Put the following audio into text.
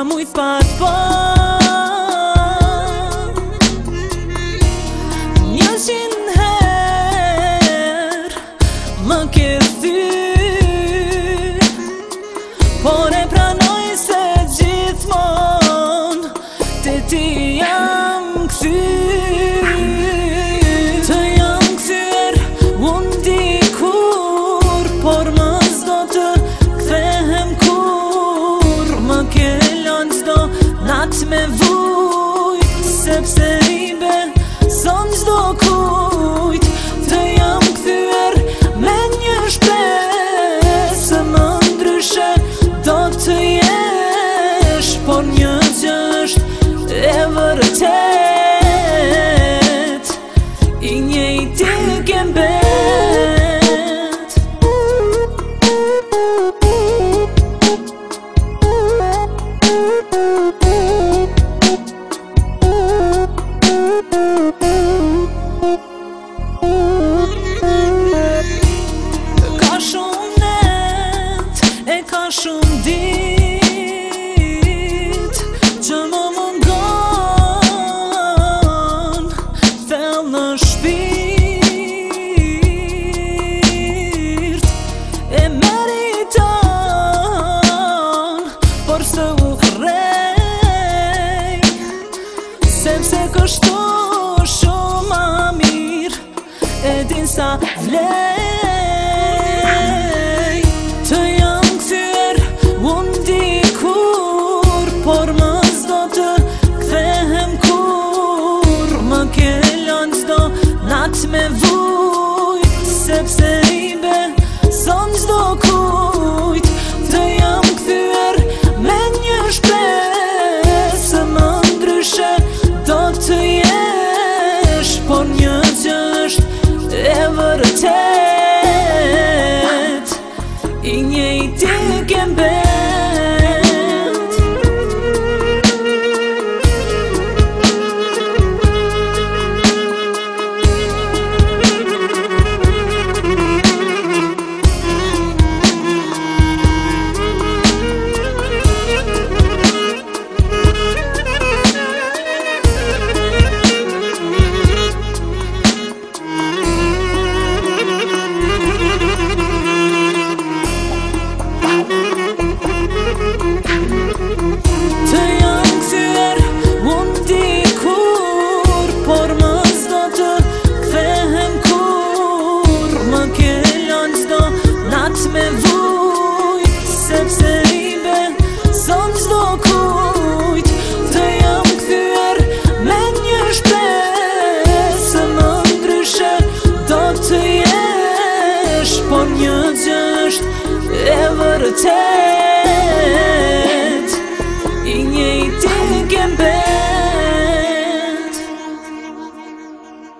Mujt pa t'pa 100 her më ke thy, por e pranoj se gjithmon te ti jam kthy. Të jam kthyer unë dikur, por më s'do të kthehem kur. Më ke nat me vujt, sepse i beson çdo kujt. Të jam kthyer me një shpresë, më ndryshe do të jesh, por një gjë është e vërtet, i njëjti ke mbet. Shumë dit që më mungon thell në shpirt, e meriton, por së u krej, sepse kështu shumë ma mirë e din sa vlej. Por më s'do të kthehem kur. Më ke lënë çdo nat me vujt, sepse i beson çdo kujt. Të jam kthyer me një shpresë, më ndryshe do të jesh, por një gjë është e vërtet, i njëjti ke mbet. Me vujt, sepse i beson çdo kujt. Të jam kthyer me një shpresë, më ndryshe do të jesh, por një gjë është e vërtet.